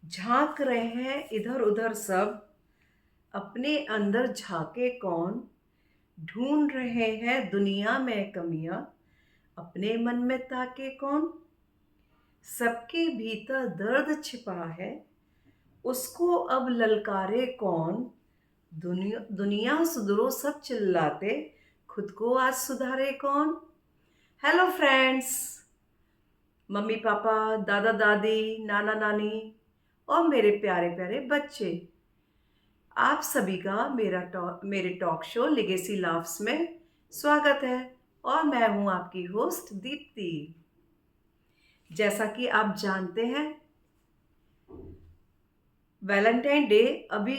झांक रहे हैं इधर उधर सब, अपने अंदर झांके कौन। ढूंढ रहे हैं दुनिया में कमियां, अपने मन में ताके कौन। सबके भीतर दर्द छिपा है, उसको अब ललकारे कौन। दुनिया दुनिया सुधरो सब चिल्लाते, खुद को आज सुधारे कौन। हेलो फ्रेंड्स, मम्मी पापा, दादा दादी, नाना नानी और मेरे प्यारे प्यारे बच्चे, आप सभी का मेरे टॉक शो लिगेसी लाफ्स में स्वागत है। और मैं हूं आपकी होस्ट दीप्ति। जैसा कि आप जानते हैं, वैलेंटाइन डे अभी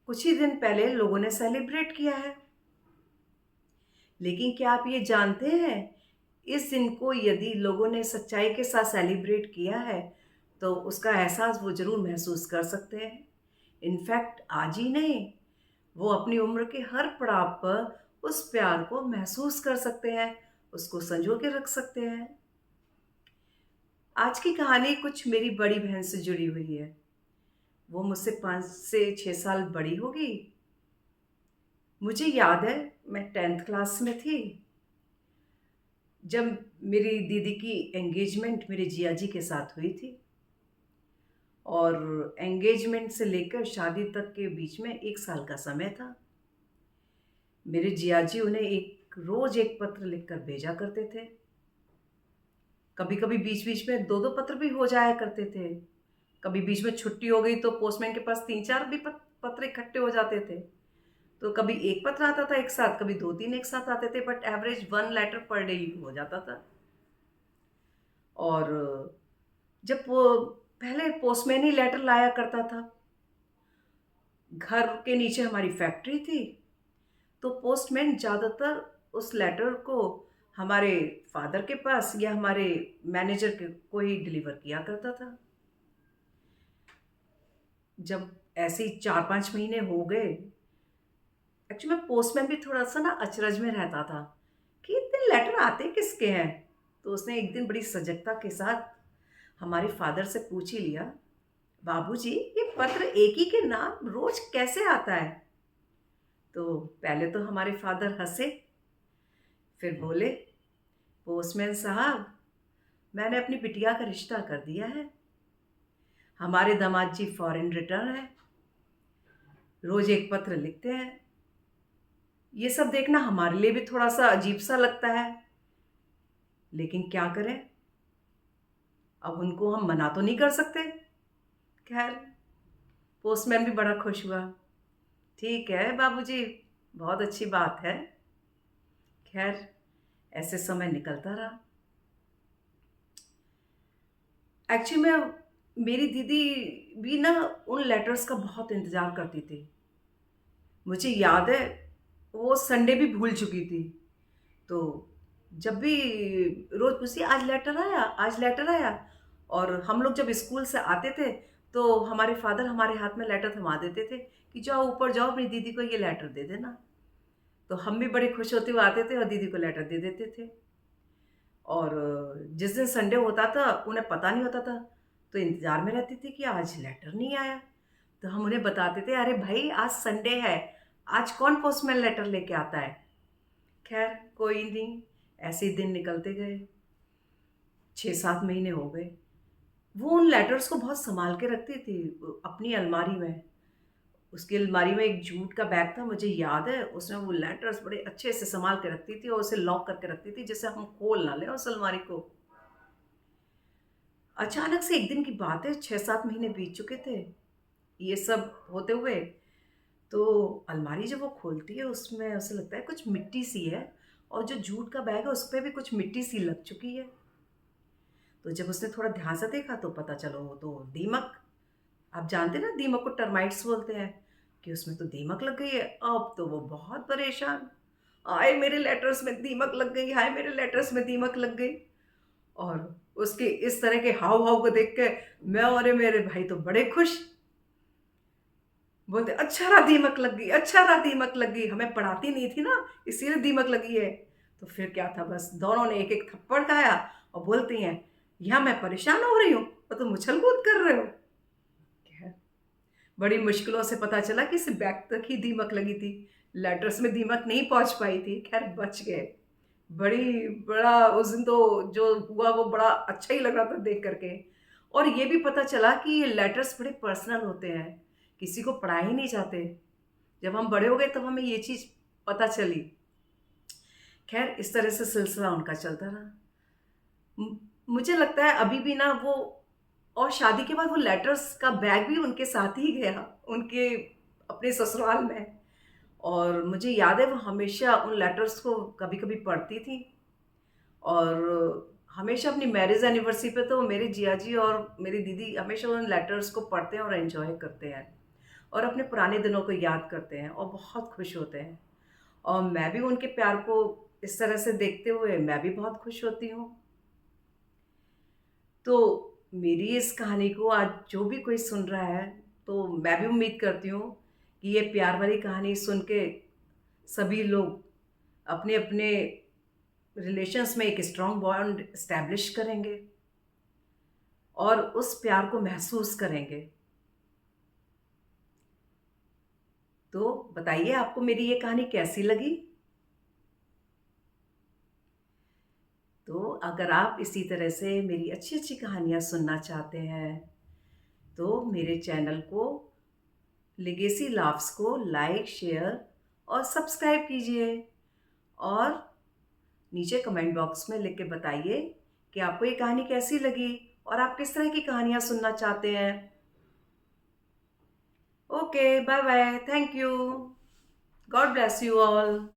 कुछ ही दिन पहले लोगों ने सेलिब्रेट किया है। लेकिन क्या आप ये जानते हैं, इस दिन को यदि लोगों ने सच्चाई के साथ सेलिब्रेट किया है तो उसका एहसास वो ज़रूर महसूस कर सकते हैं। इनफैक्ट आज ही नहीं, वो अपनी उम्र के हर पड़ाव पर उस प्यार को महसूस कर सकते हैं, उसको संजो के रख सकते हैं। आज की कहानी कुछ मेरी बड़ी बहन से जुड़ी हुई है। वो मुझसे 5 से 6 साल बड़ी होगी। मुझे याद है, मैं 10th क्लास में थी जब मेरी दीदी की एंगेजमेंट मेरे जिया जी के साथ हुई थी। और एंगेजमेंट से लेकर शादी तक के बीच में 1 साल का समय था। मेरे जिया जी उन्हें रोज एक पत्र लिखकर भेजा करते थे। कभी कभी बीच बीच में दो दो पत्र भी हो जाया करते थे। कभी बीच में छुट्टी हो गई तो पोस्टमैन के पास 3-4 भी पत्र इकट्ठे हो जाते थे। तो कभी एक पत्र आता था एक साथ, कभी 2-3 एक साथ आते थे, but average 1 letter per day ही हो जाता था। और जब वो पहले पोस्टमैन ही लेटर लाया करता था, घर के नीचे हमारी फैक्ट्री थी, तो पोस्टमैन ज़्यादातर उस लेटर को हमारे फादर के पास या हमारे मैनेजर के को ही डिलीवर किया करता था। जब ऐसे ही 4-5 महीने हो गए, एक्चुअली मैं पोस्टमैन भी थोड़ा सा ना अचरज में रहता था कि इतने लेटर आते किसके हैं। तो उसने एक दिन बड़ी सजगता के साथ हमारे फादर से पूछ ही लिया, बाबूजी ये पत्र एक ही के नाम रोज कैसे आता है। तो पहले तो हमारे फादर हंसे, फिर बोले, पोस्टमैन साहब, मैंने अपनी बिटिया का रिश्ता कर दिया है। हमारे दामाद जी फॉरेन रिटर्न है, रोज एक पत्र लिखते हैं। ये सब देखना हमारे लिए भी थोड़ा सा अजीब सा लगता है, लेकिन क्या करें, अब उनको हम मना तो नहीं कर सकते। खैर, पोस्टमैन भी बड़ा खुश हुआ। ठीक है बाबूजी, बहुत अच्छी बात है। खैर, ऐसे समय निकलता रहा। एक्चुअली में मेरी दीदी भी ना उन लेटर्स का बहुत इंतज़ार करती थी। मुझे याद है, वो संडे भी भूल चुकी थी। तो जब भी रोज़ पूछती, आज लेटर आया, आज लेटर आया। और हम लोग जब स्कूल से आते थे तो हमारे फादर हमारे हाथ में लेटर थमा देते थे कि जाओ ऊपर जाओ, अपनी दीदी को ये लेटर दे देना। तो हम भी बड़े खुश होते हुए आते थे और दीदी को लेटर दे देते थे। और जिस दिन संडे होता था उन्हें पता नहीं होता था, तो इंतज़ार में रहती थी कि आज लेटर नहीं आया। तो हम उन्हें बताते थे, अरे भाई आज संडे है, आज कौन पोस्टमैन लेटर लेके आता है। खैर कोई नहीं, ऐसे ही दिन निकलते गए। 6-7 महीने हो गए। वो उन लेटर्स को बहुत संभाल के रखती थी अपनी अलमारी में। उसकी अलमारी में एक जूट का बैग था, मुझे याद है, उसमें वो लेटर्स बड़े अच्छे से संभाल के रखती थी और उसे लॉक करके रखती थी जिससे हम खोल ना लें उस अलमारी को। अचानक से एक दिन की बात है, 6-7 महीने बीत चुके थे ये सब होते हुए। तो अलमारी जब वो खोलती है, उसमें उसे लगता है कुछ मिट्टी सी है, और जो जूट का बैग है उस पे भी कुछ मिट्टी सी लग चुकी है। तो जब उसने थोड़ा ध्यान से देखा तो पता चलो वो तो दीमक, आप जानते हैं ना दीमक को टर्माइट्स बोलते हैं, कि उसमें तो दीमक लग गई है। अब तो वो बहुत परेशान, हाय मेरे लेटर्स में दीमक लग गई, हाय मेरे लेटर्स में दीमक लग गई। और उसके इस तरह के हाव भाव को देख के मैं और ये मेरे भाई तो बड़े खुश। बोलते, अच्छा रहा दीमक लग गई, अच्छा रहा दीमक लग गई, हमें पढ़ाती नहीं थी ना इसीलिए दीमक लगी है। तो फिर क्या था, बस दोनों ने एक एक थप्पड़ खाया और बोलती हैं, यहाँ मैं परेशान हो रही हूँ और तुम उछल कूद कर रहे हो। बड़ी मुश्किलों से पता चला कि सिर्फ बैग तक ही दीमक लगी थी, लेटर्स में दीमक नहीं पहुंच पाई थी। खैर बच गए। बड़ी बड़ा उस दिन तो जो हुआ वो बड़ा अच्छा ही लग रहा था देख करके। और ये भी पता चला कि ये लेटर्स बड़े पर्सनल होते हैं, किसी को पढ़ा ही नहीं जाते। जब हम बड़े हो गए तब हमें ये चीज़ पता चली। खैर इस तरह से सिलसिला उनका चलता रहा। मु- मुझे लगता है अभी भी ना वो, और शादी के बाद वो लेटर्स का बैग भी उनके साथ ही गया, उनके अपने ससुराल में। और मुझे याद है वो हमेशा उन लेटर्स को कभी कभी पढ़ती थी। और हमेशा अपनी मैरिज एनिवर्सरी पे तो मेरे जिया जी और मेरी दीदी हमेशा उन लेटर्स को पढ़ते हैं और एंजॉय करते हैं और अपने पुराने दिनों को याद करते हैं और बहुत खुश होते हैं। और मैं भी उनके प्यार को इस तरह से देखते हुए मैं भी बहुत खुश होती हूँ। तो मेरी इस कहानी को आज जो भी कोई सुन रहा है, तो मैं भी उम्मीद करती हूँ कि ये प्यार वाली कहानी सुन के सभी लोग अपने अपने रिलेशंस में एक स्ट्रॉन्ग बॉन्ड एस्टैब्लिश करेंगे और उस प्यार को महसूस करेंगे। तो बताइए आपको मेरी ये कहानी कैसी लगी। तो अगर आप इसी तरह से मेरी अच्छी अच्छी कहानियाँ सुनना चाहते हैं तो मेरे चैनल को लेगेसी लाफ्स को लाइक शेयर और सब्सक्राइब कीजिए। और नीचे कमेंट बॉक्स में लिख के बताइए कि आपको ये कहानी कैसी लगी और आप किस तरह की कहानियाँ सुनना चाहते हैं। Okay, bye bye, thank you, God bless you all.